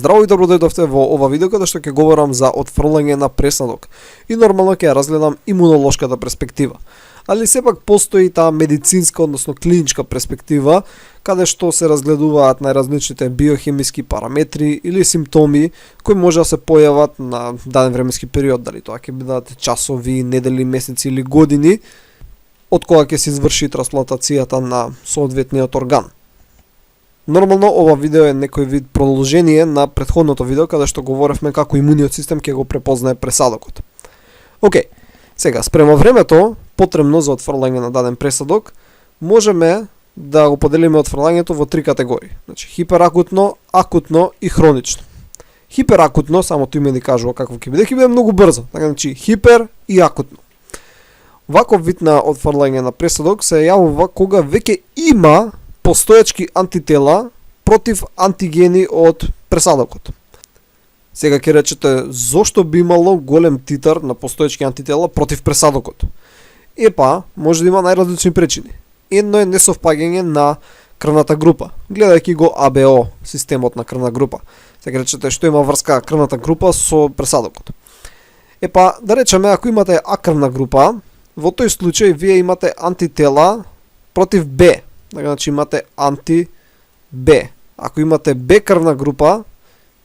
Здраво и добро дојдовте во ова видео каде што ќе говорам за отфрлање на пресадок и нормално ќе ја разгледам имунолошката перспектива. Али сепак постои таа медицинска, односно клиничка перспектива, каде што се разгледуваат најразличните биохемиски параметри или симптоми кои може да се појават на даден временски период, дали тоа ќе бидат часови, недели, месеци или години од кога ќе се изврши трансплантацијата на соодветниот орган. Нормално ова видео е некој вид продолжение на претходното видео каде што говоревме како имуниот систем ќе го препознае пресадокот. Океј, сега спрема времето потребно за отфрлање на даден пресадок, можеме да го поделиме отфрлањето во три категории. Значи хиперакутно, акутно и хронично. Хиперакутно, самото име ни кажува какво ќе биде многу брзо. Така значи хипер и акутно. Ваков вид на отфрлање на пресадок се јавува кога веќе има постоечки антитела против антигени од пресадокот. Сега ќе речете, зошто би имало голем титар на постоечки антитела против пресадокот? Епа, може да има најразлични причини. Едно е несовпаѓање на крвната група, гледајќи го АБО, системот на крвна група. Сега речете, што има врска крвната група со пресадокот. Епа, да речеме, ако имате А крвна група, во тој случај вие имате антитела против Б. Значи имате анти-Б. Ако имате Б крвна група,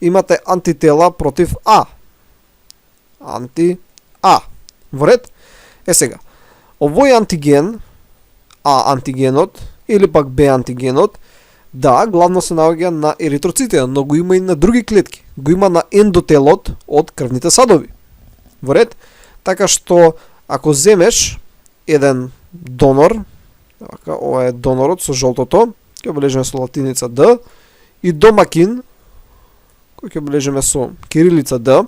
имате антитела против А. Анти-А. Во ред? Сега, овој антиген, А антигенот, или пак Б антигенот, да, главно се наоѓа на еритроцитите, но го има и на други клетки. Го има на ендотелот од крвните садови. Во ред? Така што, ако земеш еден донор, ова е донорот со жолтото, ќе обележиме со латиница Д, и домакин, кој ќе обележиме со кирилица Д,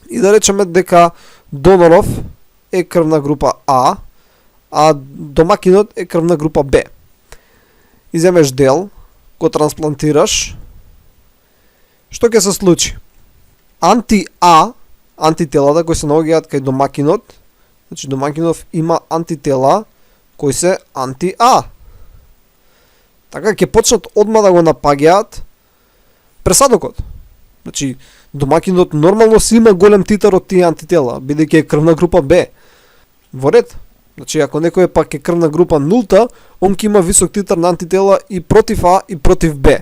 и да речеме дека доноров е крвна група а домакинот е крвна група Б. И земеш дел, го трансплантираш, што ќе се случи? Анти-А, антителата кои се наоѓаат кај домакинот, значи домакинов има антитела кои се анти-А. Така ќе почнат одма да го напаѓаат пресадокот. Значи, домакинот нормално си има голем титар од тие антитела, бидејќи е крвна група Б. Во ред? Значи, ако некој пак е крвна група нулта, он ќе има висок титар на антитела и против А и против Б.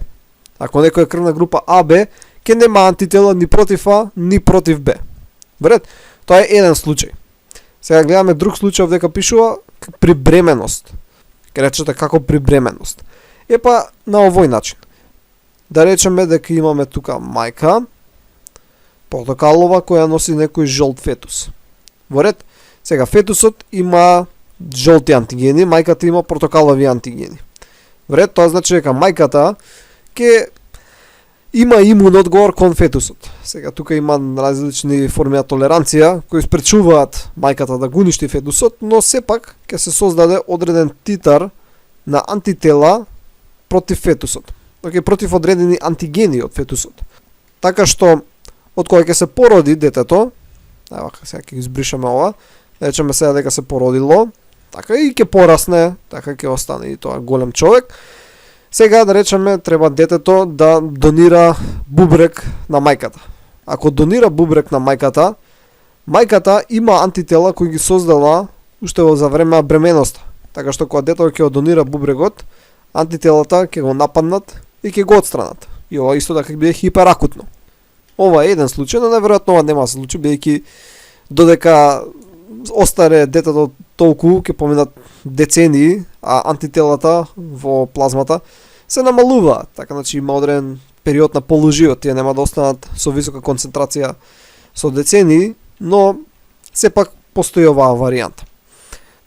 Ако некој е крвна група АБ, ќе нема антитела ни против А, ни против Б. Во ред? Тоа е еден случај. Сега гледаме друг случај дека пишува при бременост. Ке речете како при бременост. Епа на овој начин. Да речеме дека имаме тука мајка портокалова која носи некој жолт фетус. Во ред? Сега фетусот има жолти антигени, мајката има портокалови антигени. Во ред? Тоа значи дека мајката ќе има имун одговор кон фетусот. Сега тука има различни форми на толеранција кои спречуваат мајката да го уништи фетусот, но сепак ќе се создаде одреден титар на антитела против фетусот. Океј, против одредени антигени од фетусот. Така што од кога ќе се породи детето, ева сега ќе избришаме ова, речеме сега дека се породило, така и ќе порасне, така ќе остане и тоа голем човек. Сега да речеме треба детето да донира бубрек на мајката. Ако донира бубрек на мајката, мајката има антитела кои ги создала уште во за време на бременоста. Така што кога детето ќе донира бубрегот, антителата ќе го нападнат и ќе го отстранат. И ова исто така ќе биде хиперакутно. Ова е еден случај, но најверојатно ова нема да се случи, бидејќи додека остаре детето толку ќе поминат децении, а антителата во плазмата се намалуваат. Така значи има одреден период на полуживот, тие нема да останат со висока концентрација со децении, но сепак постои оваа варијанта.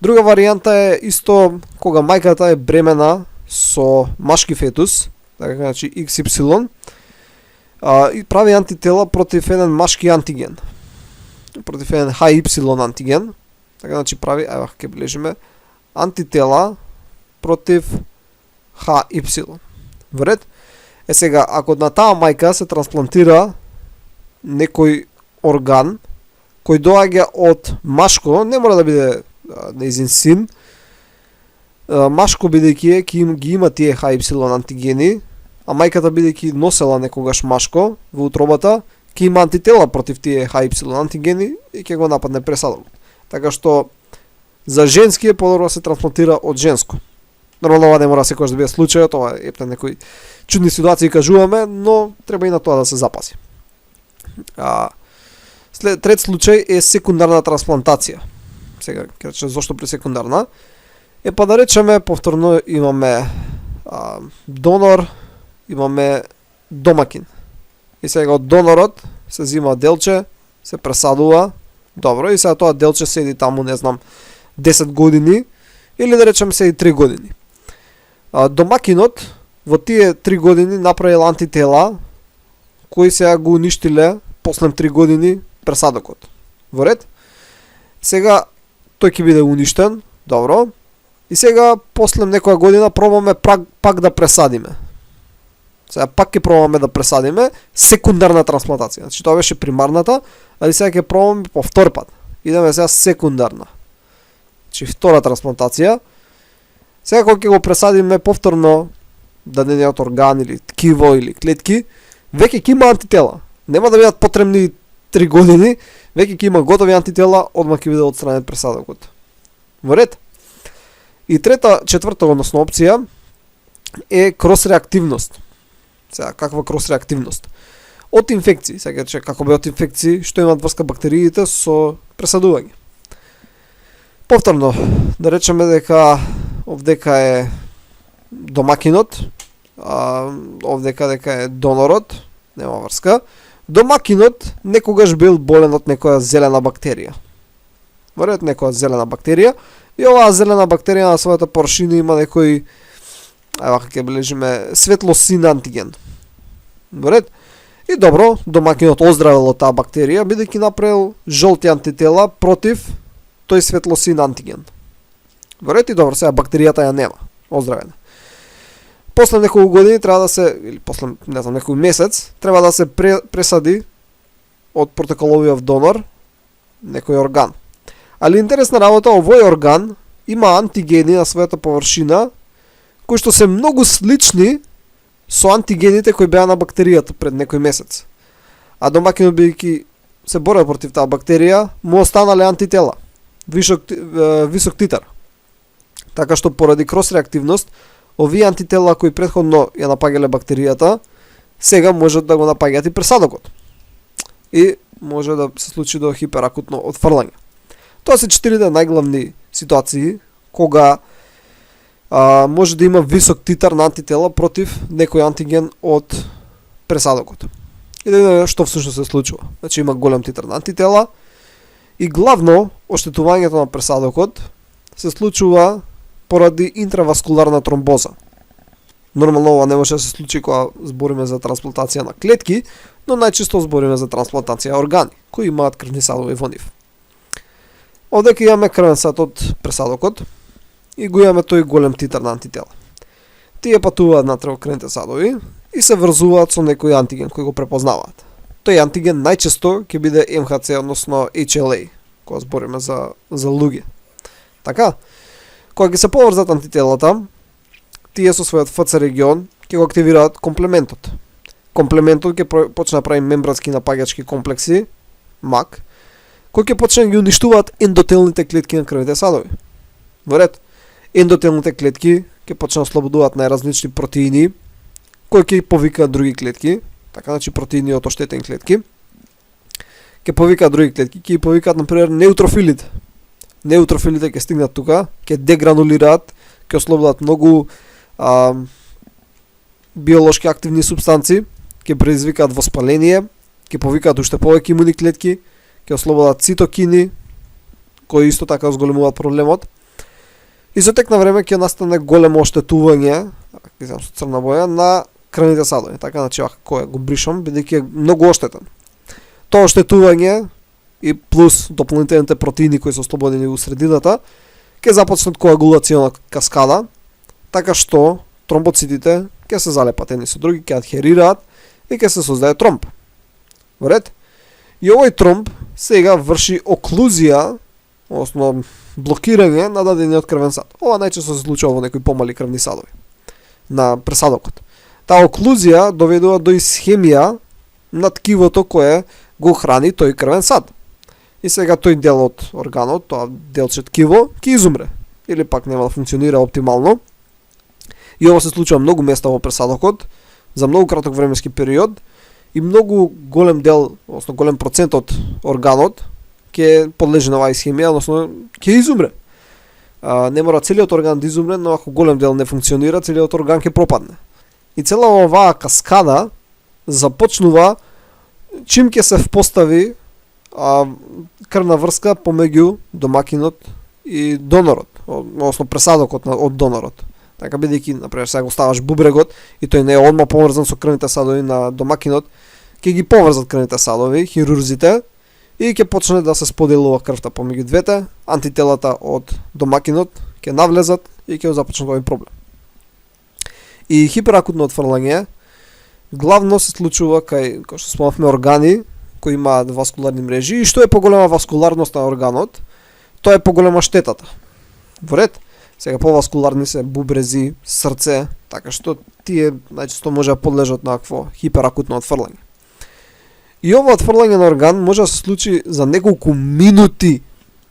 Друга варијанта е исто кога мајката е бремена со машки фетус, така значи XY, и прави антитела против еден машки антиген. Против еден HY антиген. Така значи прави, ева ќе бележиме, антитела против HY. Во ред? Сега, ако на таа мајка се трансплантира некој орган кој доаѓа од машко, не мора да биде нејзин син, машко бидејќи ги има тие HY антигени, а мајката бидејќи носела некогаш машко во утробата, ќе има антитела против тие HY антигени и ќе го нападне пресадокот. Така што за женски е подобро да се трансплантира од женско. Нормално ова не мора секогаш да биде случајот, ова е некои чудни ситуации кажуваме, но треба и на тоа да се запази. Трет случај е секундарна трансплантација. Сега ќе речем зошто при секундарна. Па да речеме повторно имаме донор, имаме домакин. И сега од донорот се зима делче, се пресадува, добро, и сега тоа делче седи таму, не знам, 10 години, или да речем седи 3 години. Домакинот во тие 3 години направил антитела, кои сега го уништиле после 3 години пресадокот. Во ред? Сега тој ќе биде уништен, добро, и сега после некоја година пробаме пак да пресадиме. Сега пак ќе пробаме да пресадиме секундарна трансплантација. Значи тоа беше примарната, али сега ќе пробаме по втор пат. Идеме сега секундарна. Значи втора трансплантација. Сега кога ќе го пресадиме повторно дадениот орган или ткиво или клетки, веќе ќе има антитела. Нема да бидат потребни 3 години, веќе ќе има готови антитела, одмах ќе биде отстранет пресадокот. Во ред? И четврта односно опција е кросреактивност. Сега, каква кросреактивност? Од инфекции, сега че како бе од инфекции, што имаат врска бактериите со пресадување. Повторно, да речеме дека овдека е домакинот, овдека дека е донорот, нема врска. Домакинот некогаш бил болен од некоја зелена бактерија. Во ред, некоја зелена бактерија, и оваа зелена бактерија на својата површина има некој, ќе бележиме, светлосин антиген. Во ред? И добро, домакинот оздравил од таа бактерија, бидејќи направил жолти антитела против тој светлосин антиген. Во ред, и добро, сега бактеријата ја нема, оздравена. После неколку години треба да се, или после, не знам, некој месец, треба да се пресади од протоколовиот донор некој орган. Али интересна работа, овој орган има антигени на својата површина, кои што се многу слични со антигените кои беа на бактеријата пред некој месец. А домакинот бидејќи се борел против таа бактерија, му останале антитела, висок титар. Така што поради кросреактивност, овие антитела кои претходно ја напаѓале бактеријата, сега можат да го напаѓаат и пресадокот. И може да се случи до хиперакутно отфрлање. Тоа се 4 најглавни ситуации кога може да има висок титар на антитела против некој антиген од пресадокот. И да видиме што всушност се случува. Значи има голем титар на антитела и главно оштетувањето на пресадокот се случува поради интраваскуларна тромбоза. Нормално ова не може да се случи кога збориме за трансплантација на клетки, но најчесто збориме за трансплантација органи кои имаат крвни садови во нив. Овдека имаме крвен сад од пресадокот и го имаме тој голем титар на антитела. Тие патуваат натре во крвните садови и се врзуваат со некој антиген кој го препознаваат. Тој антиген најчесто ќе биде МХЦ, односно HLA, кога збориме за луѓе. Така, кога ги се поврзат антителата, тие со својот ФЦ регион ќе го активираат комплементот. Комплементот ќе почне да прави мембрански напаѓачки комплекси, МАК, кои ќе почне да ги уништуваат ендотелните клетки на крвните садови. Во ред, ендотелните клетки ќе почнат да ослободуваат најразлични протеини, кои ќе повикаат други клетки, така значи протеини од оштетени клетки, ќе повикаат други клетки, ќе повикаат например неутрофилите. Неутрофилите ќе стигнат тука, ќе дегранулираат, ќе ослободат многу биолошки активни супстанци, ќе предизвикаат воспаление, ќе повикаат уште повеќе имуни клетки, ќе ослободат цитокини, кои исто така зголемуваат проблемот. И со тек на време ќе настане големо оштетување, со црна боја, на крвните садови. Така, значи, кој го бришам, бидејќи е многу оштетен. Тоа оштетување и плюс дополнителните протеини кои се ослободени во средината, ќе започнат коагулациона каскада, така што тромбоцитите ќе се залепат едни со други, ќе адхерираат и ќе се создаде тромб. Во ред? И овој тромб сега врши оклузија, односно блокирање на дадениот крвен сад. Ова најчесто се случува во некои помали крвни садови на пресадокот. Таа оклузија доведува до исхемија на ткивото кое го храни тој крвен сад. И сега тој дел од органот, тоа делче ткиво, ќе изумре. Или пак нема да функционира оптимално. И ова се случува многу места во пресадокот, за многу краток временски период, и многу голем дел, односно голем процент од органот ќе подлежи на оваа исхемија, односно ќе изумре. Не мора целиот орган да изумре, но ако голем дел не функционира, целиот орган ќе пропадне. И цела оваа каскада започнува чим ќе се впостави крвна врска помеѓу домакинот и донорот, односно пресадокот од донорот. Така бидејќи, например, сега го ставаш бубрегот и тој не е одма поврзан со крвните садови на домакинот, ќе ги поврзат крвните садови, хирурзите, и ќе почне да се споделува крвта помеѓу двете, антителата од домакинот ќе навлезат и ќе започне овој проблем. И хиперакутно отфрлање главно се случува кај, кој што спомнавме, органи кои имаат васкуларни мрежи, и што е поголема васкуларност на органот, тоа е поголема штетата. Во ред, сега поваскуларни се бубрези, срце, така што тие најчесто може да подлежат на акво хиперакутно отфрлање. И ова отфрлање на орган може да се случи за неколку минути,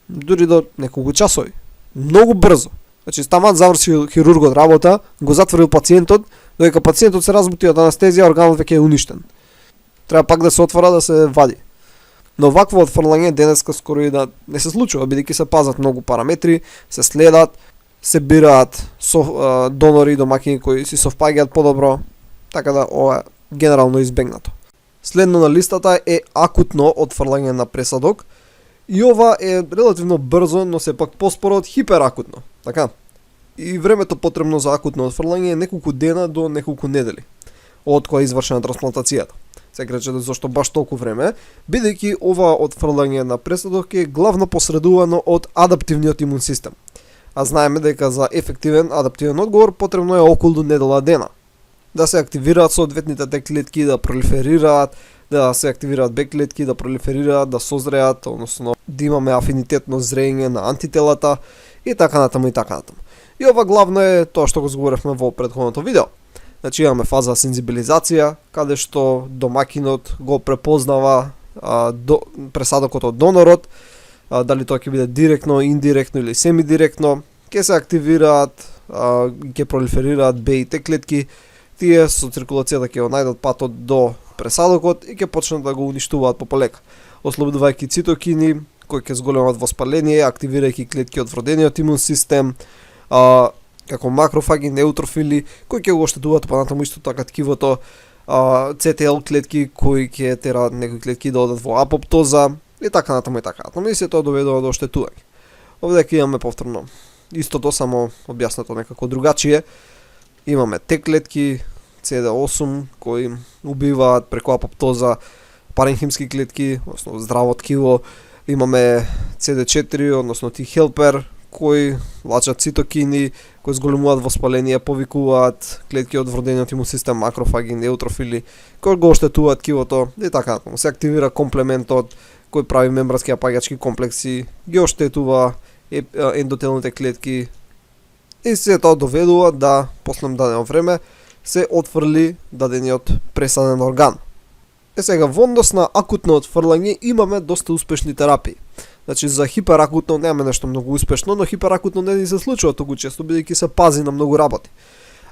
дури до неколку часови. Многу брзо. Значи, таман завршил хирургот работа, го затворил пациентот, додека пациентот се разбути од анестезија, органот веќе е уништен. Треба пак да се отвора, да се вади. Но вакво отфрлање денеска скоро и да не се случува, бидејќи се пазат многу параметри, се следат, се бираат донори и домакини кои си совпаѓаат подобро, така да ова е генерално избегнато. Следно на листата е акутно отфрлање на пресадок, и ова е релативно брзо, но сепак поспоро од хиперакутно. Така. И времето потребно за акутно отфрлање е неколку дена до неколку недели од кога е извршена трансплантацијата. Се рече зашто баш толку време, бидејќи ова отфрлање на пресадок е главно посредувано од адаптивниот имун систем. А знаеме дека за ефективен адаптивен одговор потребно е околу недела дена. Да се активираат соодветните Т клетки, да пролиферираат, да се активираат Б клетки, да пролиферираат, да созреат, односно да имаме афинитетно зрење на антителата и така натаму и така натаму. И ова главно е тоа што го зговоревме во претходното видео. Значи имаме фаза сензибилизација, каде што домакинот го препознава пресадокот од донорот, дали тоа ќе биде директно, индиректно или семидиректно, ќе се активираат, ќе пролиферираат Б и Т клетки, тие со циркулацијата ќе го најдат патот до пресадокот и ќе почнат да го уништуваат пополека, ослободувајќи цитокини кои ќе зголемат воспаление, активирајќи клетки од вродениот имун систем, како макрофаги, неутрофили, кои ќе го оштетуваат понатаму исто така ткивото, ЦТЛ клетки кои ќе тераат некои клетки да одат во апоптоза и така натаму и така натаму, и се тоа доведува до оштетување. Овде ќе имаме повторно истото, само објаснато некако другачие. Имаме Т клетки, CD8 кои убиваат преку апоптоза паренхимски клетки, односно здраво ткиво. Имаме CD4, односно T-helper, кои лачат цитокини, кои зголемуваат воспаление, повикуваат клетки од вродениот имун систем, макрофаги, неутрофили, кои го оштетуваат ткивото и така натаму. Се активира комплементот кој прави мембрански апаѓачки комплекси, ги оштетува ендотелните клетки и се тоа доведува да после дадено време се отфрли дадениот пресаден орган. Сега во однос на акутно отфрлање имаме доста успешни терапии. Значи за хиперакутно немаме нешто многу успешно, но хиперакутно не ни се случува толку често бидејќи се пази на многу работи.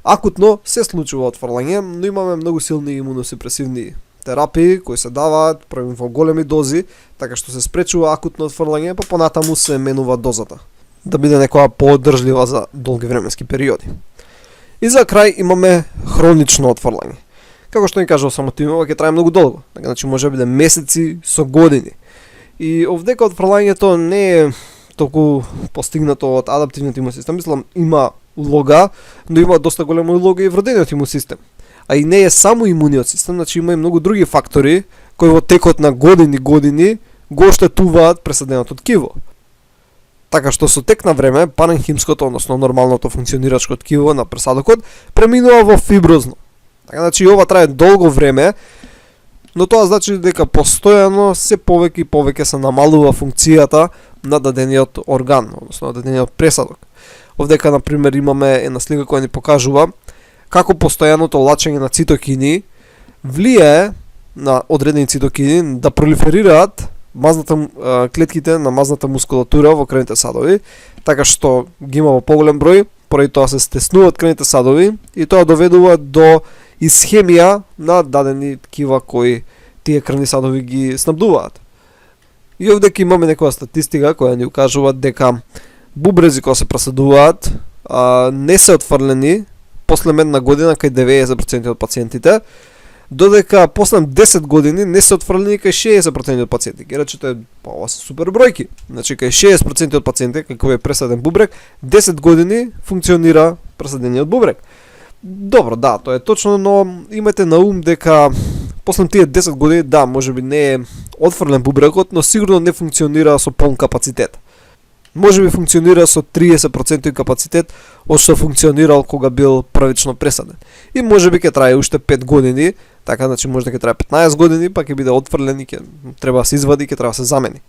Акутно се случува отфрлање, но имаме многу силни имуносупресивни терапии кои се даваат во големи дози, така што се спречува акутно отфрлање, па понатаму се менува дозата да биде некоја поодржлива за долги временски периоди. И за крај имаме хронично отфрлање. Како што ни кажува самото име, ова ќе трае многу долго. Значи може да биде месеци со години. И овдека отфрлањето не е толку постигнато од адаптивниот имун систем, мислам има улога, но има доста голема улога и вродениот имун систем. А и не е само имуниот систем, значи има и многу други фактори кои во текот на години го оштетуваат пресаденото ткиво. Така што со тек на време паренхимското, односно нормалното функционирачко ткиво на пресадокот преминува во фиброзно. Така значи ова трае долго време, но тоа значи дека постојано се повеќе и повеќе се намалува функцијата на дадениот орган, односно на дадениот пресадок. Овдека на пример имаме една слика која ни покажува како постојаното лачење на цитокини влијае на одредени цитокини да пролиферираат клетките на мазната мускулатура во крвните садови, така што ги има во поголем број, поради тоа се стеснуваат крвните садови и тоа доведува до исхемија на дадени ткива кои тие крвни садови ги снабдуваат. И овде ќе имаме некоја статистика која ни укажува дека бубрези кои се пресадуваат не се отфрлени после една година кај 90% од пациентите, додека после 10 години не се отфрлени кај 60% од пациенти. Ке речете, ова се супер бројки. Значи кај 60% од пациенти како е пресаден бубрек, 10 години функционира пресадениот бубрек. Добро, да, тоа е точно, но имате на ум дека после тие 10 години, да, можеби не е отфрлен бубрекот, но сигурно не функционира со полн капацитет. Можеби функционира со 30% капацитет од што функционирал кога бил првично пресаден. И можеби ќе трае уште 5 години, така значи може да ќе трае 15 години, па ќе биде отфрлен и ќе треба да се извади, ќе треба да се замени.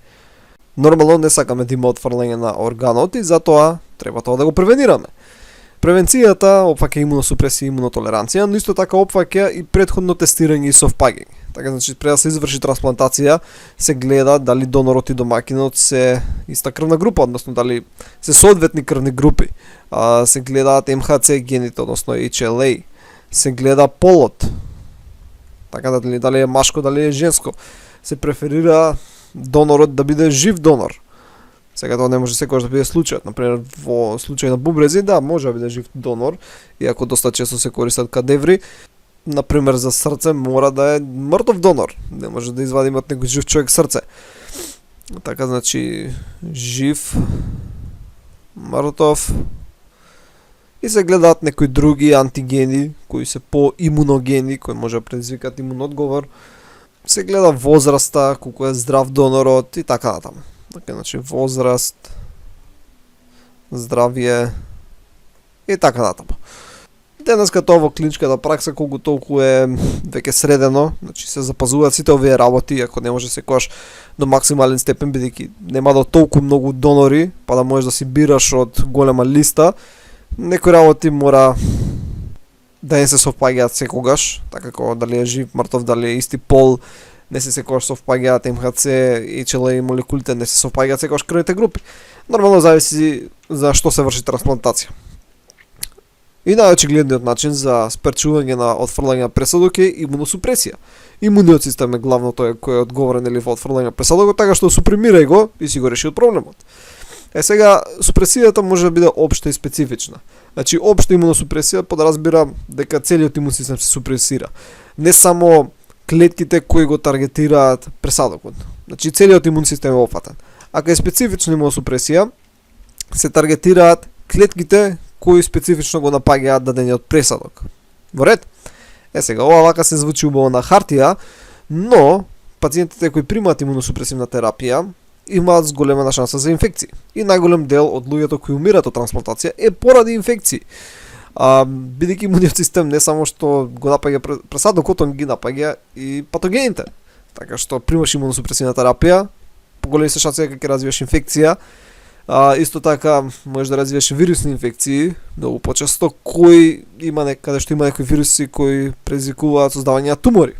Нормално не сакаме да има отфрлење на органот и затоа треба тоа да го превенираме. Превенцијата опфаќа имуносупресија и имунотолеранција, но исто така опфаќа и претходно тестирање и совпаѓање. Така значи пред да се изврши трансплантација се гледа дали донорот и домакинот се иста крвна група, односно дали се соодветни крвни групи. Се гледаат МХЦ гените, односно HLA. Се гледа полот. Така дали е машко, дали е женско. Се преферира донорот да биде жив донор. Сега тоа не може секогаш да биде случајот. Например, во случај на бубрези, да, може да биде жив донор, иако доста често се користат кадеври. Например, за срце мора да е мртов донор. Не може да извадиме од некој жив човек срце. Така, значи, жив, мртов. И се гледаат некои други антигени, кои се по-имуногени, кои може да предизвикат имунодговор. Се гледа возраста, колку е здрав донорот и така натаму. Така, значи, возраст, здравје и така натаму. Денеска тоа во клиничката пракса колку толку е веќе средено, значи се запазуваат сите овие работи, ако не може секогаш до максимален степен, бидејќи нема да толку многу донори, па да можеш да си бираш од голема листа. Некои работи мора да не се совпаѓаат секогаш, така како дали е жив, мртов, дали е исти пол, не се секогаш совпаѓаат МХЦ, HLA молекулите, не се совпаѓаат секогаш крвните групи. Нормално зависи за што се врши трансплантација. И најочигледниот начин за спречување на отфрлање на пресадок е имуносупресија. Имуниот систем е главно тој кој е одговорен или во отфрлање на пресадокот, така што супримирај го и си го реши од проблемот. Сега, супресијата може да биде општа и специфична. Значи, општа имуносупресија подразбира дека целиот имун систем се супресира. Не само клетките кои го таргетираат пресадокот. Значи, целиот имун систем е опфатен. Ако е специфична имуносупресија, се таргетираат клетките кои специфично го напаѓаат дадениот пресадок. Во ред? Сега, ова вака се звучи убаво на хартија, но пациентите кои примаат имуносупресивна терапија имаат зголемена шанса за инфекции. И најголем дел од луѓето кои умират од трансплантација е поради инфекции. Бидејќи имуниот систем не само што го напаѓа пресадокот, он ги напаѓа и патогените. Така што примаш имуносупресивна терапија, поголеми се шанси дека ќе развиеш инфекција. Исто така можеш да развиеш вирусни инфекции, многу почесто, каде што има некои вируси кои предизвикуваат создавање на тумори.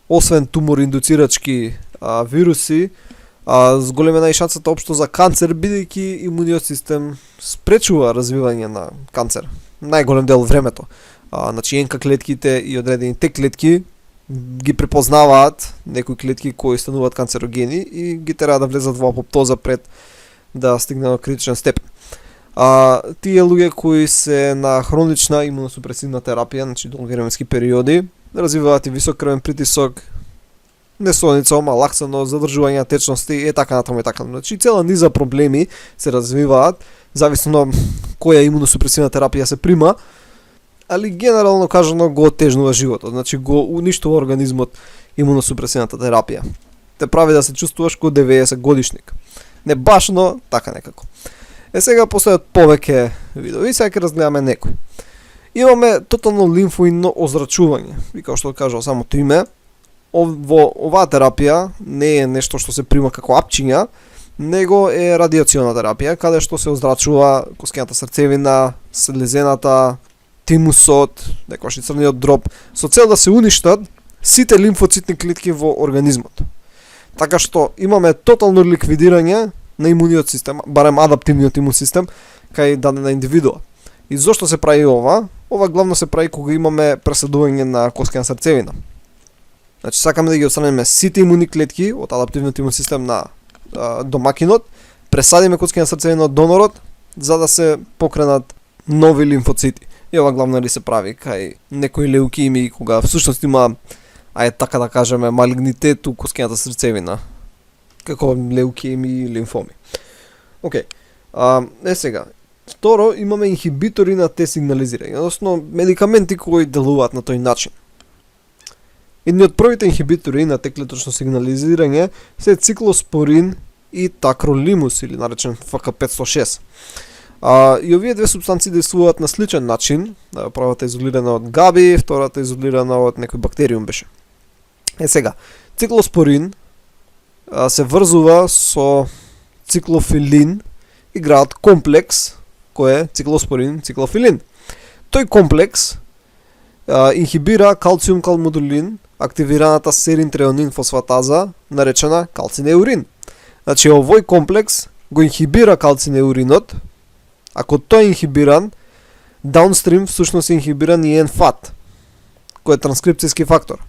Освен тумор индуцирачки вируси, зголемена и шансата општо за канцер, бидејќи имуниот систем спречува развивање на канцер најголем дел од времето. Значи НК клетките и одредени Т клетки ги препознаваат некои клетки кои стануваат канцерогени и ги тера да влезат во апоптоза пред да стигне до критичен степен. Тие луѓе кои се на хронична имуносупресивна терапија, значи долги временски периоди, развиваат и висок крвен притисок, несолница, лаксаност, задржување на течности и така натаму и така. Значи цела низа проблеми се развиваат зависно која имуносупресивна терапија се прима, али генерално кажано го отежнува животот, значи го уништува организмот имуносупресивната терапија. Те прави да се чувствуваш како 90 годишник. Не баш, но така некако. Сега постојат повеќе видови, сега ќе разгледаме некои. Имаме тотално лимфоидно озрачување. И како што кажал самото име, во оваа терапија не е нешто што се прима како апчиња, него е радиациона терапија, каде што се озрачува коскената срцевина, слезената тимусот, некогаш и црниот дроб, со цел да се уништат сите лимфоцитни клетки во организмот. Така што имаме тотално ликвидирање на имуниот систем, барем адаптивниот имун систем, кај дадена индивидуа. И зошто се прави ова? Ова главно се прави кога имаме преследување на коскена срцевина. Значи сакаме да ги отстраниме сите имуни клетки од адаптивниот имун систем на домакинот, пресадиме коскена срцевина од донорот за да се покренат нови лимфоцити. И ова главно ли се прави кај некои леукемии кога всушност има така да кажеме малигнитет у коскената срцевина, како леукемии и лимфоми. Океј. Сега, второ имаме инхибитори на те сигнализирање, односно медикаменти кои делуваат на тој начин. Едни од првите инхибитори на те клеточно сигнализирање се циклоспорин и такролимус или наречен ФК506. И овие две супстанции действуваат на сличен начин, првата е изолирана од габи, втората е изолирана од некој бактериум беше. Сега, циклоспорин се врзува со циклофилин, играат комплекс кој е циклоспорин-циклофилин. Тој комплекс инхибира калциум-калмодулин, активираната серин-треонин фосфатаза, наречена калцинеурин. Значи, овој комплекс го инхибира калцинеуринот. Ако тој е инхибиран, даунстрим всушност е инхибиран и НФАТ, кој е транскрипцијски фактор.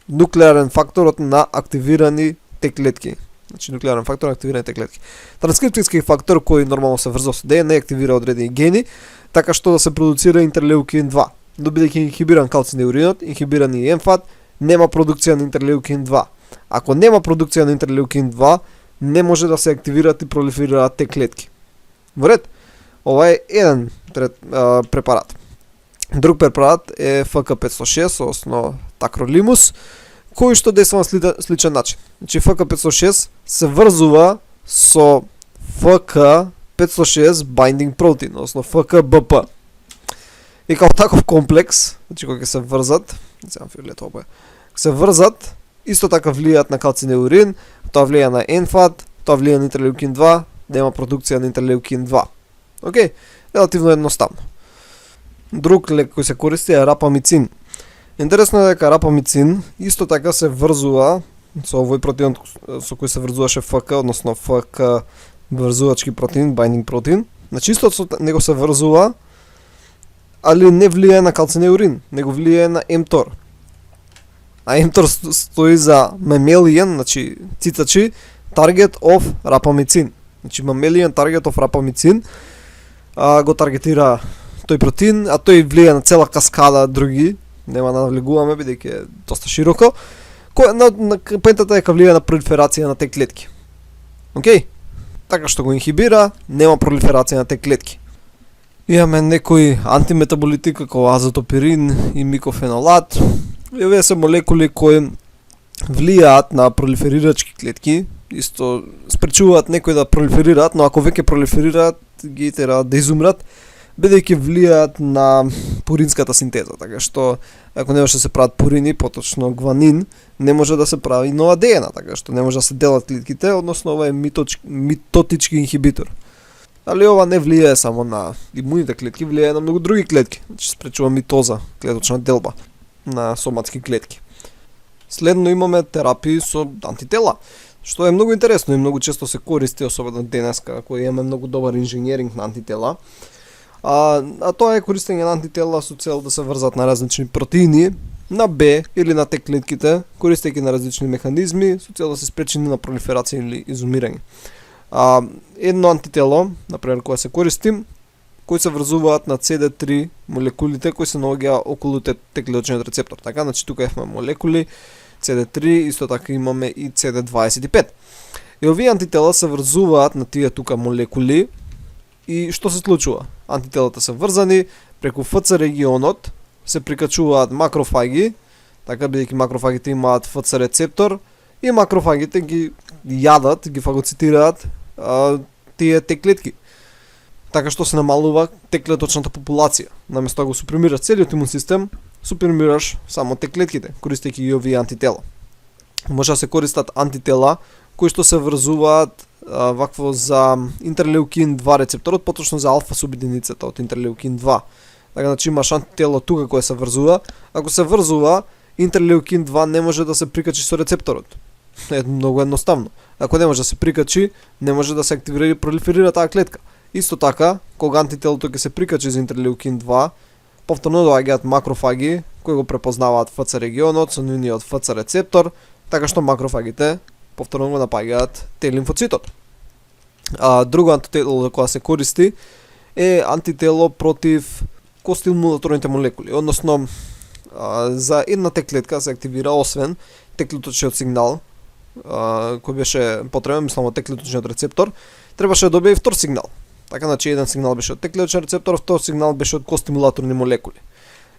Нуклеарен факторот на активирани те клетки. Значи, нуклеарен фактор на активирани те клетки. Транскрипцијски фактор кој нормално се врзува со ДНК, активира одредени гени, така што да се продуцира интерлеукин 2. Но бидејќи инхибиран калцинеуринот, инхибиран и НФАТ, нема продукција на интерлеукин 2. Ако нема продукција на интерлеукин 2, не може да се активираат и пролиферираат те клетки. Во ред? Ова е еден препарат. Друг препарат е ФК506, односно такролимус, кој што действува на сличен начин. Значи ФК506 се врзува со ФК506 binding protein, односно ФКБП. И како таков комплекс, значи кога се врзат, се врзат, исто така влијаат на калцинеурин, тоа влијае на НФАТ, тоа влијае на интерлеукин 2, да има продукција на интерлеукин 2. Океј, релативно едноставно. Друг лек кој се користи е рапамицин. Интересно е дека рапамицин исто така се врзува со овој протеин со кој се врзуваше ФК, односно ФК врзувачки протеин, binding protein. Значи исто со него се врзува, али не влијае на калцинеурин, него влијае на mTOR. А mTOR стои за mammalian, значи цитачи, target of rapamycin. Значи mammalian target of rapamycin го таргетира тој протеин, а тој влијае на цела каскада други, нема да навлегуваме бидејќи е доста широко, на поентата е дека влијае на пролиферација на те клетки. Океј? Така што го инхибира, нема пролиферација на те клетки. Имаме некои антиметаболити како азотопирин и микофенолат. И овие се молекули кои влијаат на пролиферирачки клетки, исто спречуваат некои да пролиферираат, но ако веќе пролиферираат, ги тера да изумрат, бидејќи влијаат на пуринската синтеза, така што ако не може да се прават пурини, поточно гванин, не може да се прави нова ДНК, така што не може да се делат клетките, односно ова е митотички инхибитор. Али ова не влијае само на имуните клетки, влијае на многу други клетки, значи спречува митоза, клеточна делба на соматски клетки. Следно имаме терапии со антитела, што е многу интересно и многу често се користи, особено денеска, кој имаме многу добар инженеринг на антитела. А тоа е користење на антитела со цел да се врзат на различни протеини, на Б или на Т клетките, користејќи на различни механизми, со цел да се спречи на пролиферација или изумирање. Едно антитело, например, кое се користи, кои се врзуваат на CD3 молекулите кои се наоѓаат околу Т-клеточниот рецептор. Така, значи тука имаме молекули CD3, исто така имаме и CD25. И овие антитела се врзуваат на тие тука молекули и што се случува? Антителата се врзани преку ФЦ регионот, се прикачуваат макрофаги, така бидејќи макрофагите имаат ФЦ рецептор и макрофагите ги јадат, ги фагоцитираат тие Т клетки. Така што се намалува Т клеточната популација. Наместо да го супримираш целиот имун систем, супримираш само Т клетките, користејќи и овие антитела. Може да се користат антитела кои што се врзуваат вакво за интерлеукин 2 рецепторот, поточно за алфа субединицата од интерлеукин 2. Така значи имаш антитело тука кое се врзува. Ако се врзува, интерлеукин 2 не може да се прикачи со рецепторот. Многу едноставно. Ако не може да се прикачи, не може да се активира и пролиферира таа клетка. Исто така, кога антителото ќе се прикачи за интерлеукин 2, повторно доаѓаат макрофаги кои го препознаваат ФЦ регионот со нивниот ФЦ рецептор, така што макрофагите повторно го напаѓаат Т-лимфоцитот. Друго антитело за кое се користи е антитело против костимулаторните молекули, односно за една Т-клетка се активира освен Т-клеточниот сигнал кој беше потребен, мислам од Т-клеточниот рецептор, требаше да добие и втор сигнал. Така значи еден сигнал беше од Т-клеточен рецептор, втор сигнал беше од костимулаторни молекули.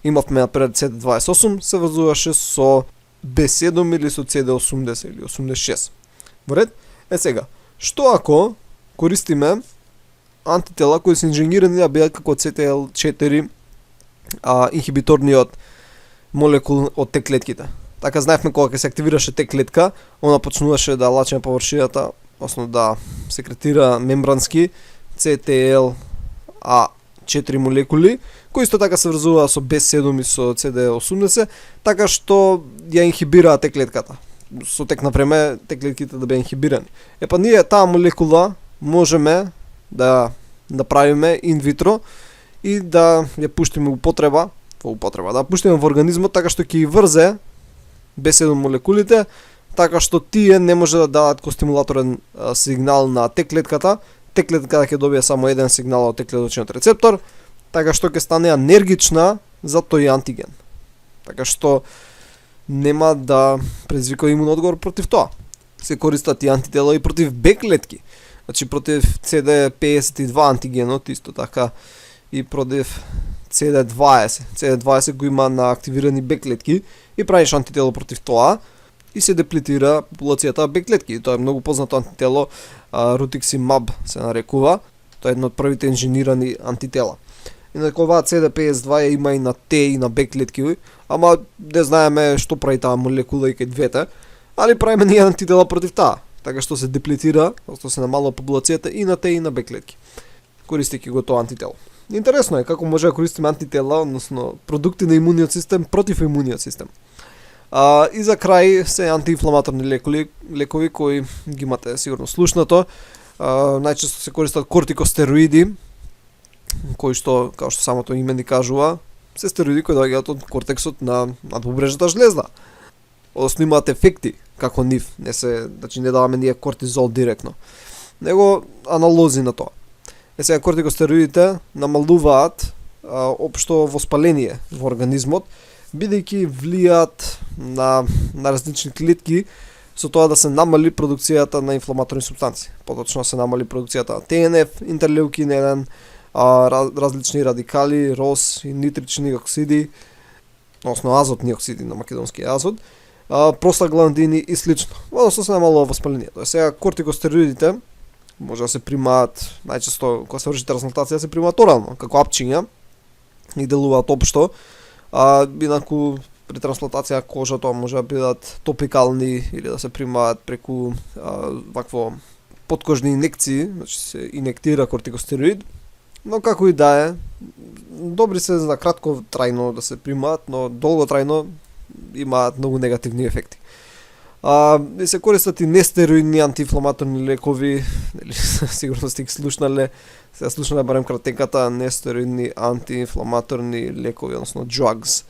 Имавме напред CD28 се врзуваше со B7 или со CD80 или 86. Во ред? Сега, што ако користиме антитела кои се инженирани да бидат како CTL4 инхибиторниот молекул од Т-клетките. Така знаевме кога ќе се активираше Т-клетка, она почнуваше да лаче на површината, односно да секретира мембрански CTLA4 молекули, кои исто така се врзуваат со B7 и со CD80, така што ја инхибираат Т-клетката. Со тек на време Т-клетките да беа инхибирани. Епа ние таа молекула можеме да направиме инвитро и да ја пуштиме да пуштиме во организмот така што ќе ги врзе B7 молекулите, така што тие не може да дадат костимулаторен сигнал на Т-клетката. Т-клетката ќе добие само еден сигнал од Т-клеточниот рецептор, така што ќе стане енергична за тој антиген. Така што нема да предизвика имун одговор против тоа. Се користат и антитела и против Б клетки. Значи против CD52 антигенот, исто така и против CD20. CD20 го има на активирани Б клетки и правиш антитело против тоа и се деплетира популацијата Б клетки. Тоа е многу познато антитело, Rituximab се нарекува. Тоа е едно од првите инженирани антитела. Инаку оваа CD52 ја има и на Т и на Б клетки, ама не знаеме што прави таа молекула и кај двете, али правиме ние антитела против таа, така што се деплетира, што се намалува популацијата и на Т и на Б клетки, користејќи го тоа антитело. Интересно е како може да користиме антитела, односно продукти на имуниот систем против имуниот систем. И за крај се антиинфламаторни лекови кои ги имате сигурно слушнато. Најчесто се користат кортикостероиди, кои што, како што самото име ни кажува, се стероиди кои доаѓаат од кортексот на надпобрежната жлезда. Односно имаат ефекти како нив, значи не даваме ние кортизол директно, него аналози на тоа. Сега кортикостероидите намалуваат општо воспаление во организмот, бидејќи влијаат на различни клетки со тоа да се намали продукцијата на инфламаторни супстанции. Поточно се намали продукцијата на ТНФ, интерлеукин 1, различни радикали, РОС и нитрични оксиди, односно азотни оксиди на македонски азот, простагландини и слично. Односно се намалува воспалението. Сега кортикостероидите може да се примаат, најчесто кога се врши трансплантација се примаат орално, како апчиња и делуваат општо. Инаку при трансплантација кожа тоа може да бидат топикални или да се примаат преку вакво подкожни инекции, значи се инектира кортикостероид. Но како и да е, добри се за кратко трајно да се примаат, но долго трајно имаат многу негативни ефекти. И се користат и нестероидни антиинфламаторни лекови, сигурно сте ги слушнале, сега слушнале барем кратенката, нестероидни антиинфламаторни лекови, односно drugs,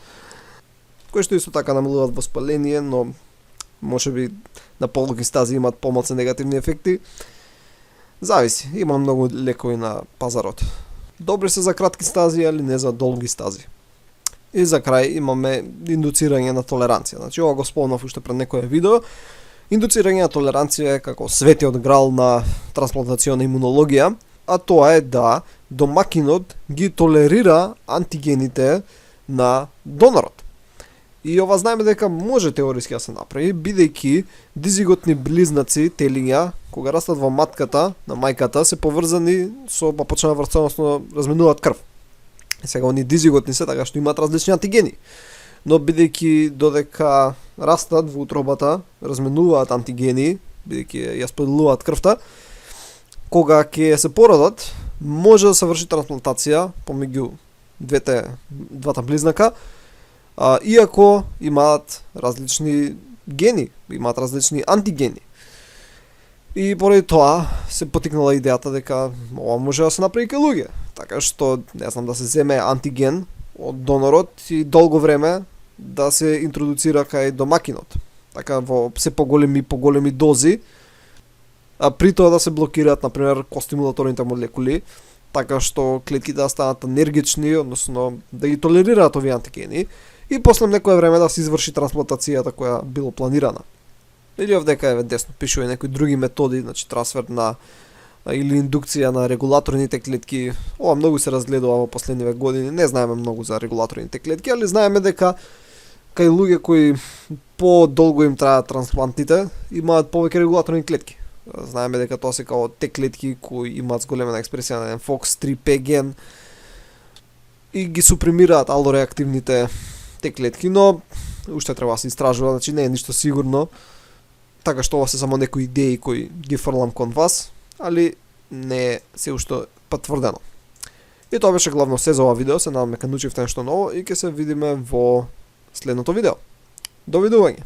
кои што исто така намалуваат воспаление, но можеби на полги стази имаат помалку негативни ефекти. Зависи, има многу лекови на пазарот. Добри се за кратки стази, али не за долги стази. И за крај имаме индуцирање на толеранција. Значи ова го спомнав уште пред некое видео. Индуцирање на толеранција е како светиот грал на трансплантациона имунологија, а тоа е да домакинот ги толерира антигените на донорот. И ова знаеме дека може теориски да се направи, бидејќи дизиготни близнаци, телиња, кога растат во матката на мајката, се поврзани со папочна врца, односно разменуваат крв. Сега они дизиготни се, така што имаат различни антигени. Но бидејќи додека растат во утробата, разменуваат антигени, бидејќи ја споделуваат крвта, кога ќе се породат, може да се врши трансплантација помеѓу двата близнака, иако имаат различни гени, имаат различни антигени. И поради тоа се потикнала идејата дека ова може да се направи кај луѓе. Така што, не знам, да се земе антиген од донорот и долго време да се интродуцира кај домакинот. Така во се поголеми дози, а при тоа да се блокираат, например, костимулаторните молекули, така што клетките да станат енергични, односно да ги толерираат овие антигени, и после некое време да се изврши трансплантацијата која било планирана. Или овдека е десно пишува и некои други методи, значи трансфер на или индукција на регулаторните клетки. Ова многу се разгледува во последниве години. Не знаеме многу за регулаторните клетки, али знаеме дека кај луѓе кои по-долго им траат трансплантите, имаат повеќе регулаторни клетки. Знаеме дека тоа се као те клетки кои имаат зголемена експресија на FOX3P ген и ги супримираат алореактивните те клетки, но уште треба да се истражува, значи не е ништо сигурно. Така што ова се само некои идеи кои ги фрлам кон вас, али не е се уште потврдено. И тоа беше главно се за ова видео, се надам дека научивте нешто ново и ќе се видиме во следното видео. Довидување!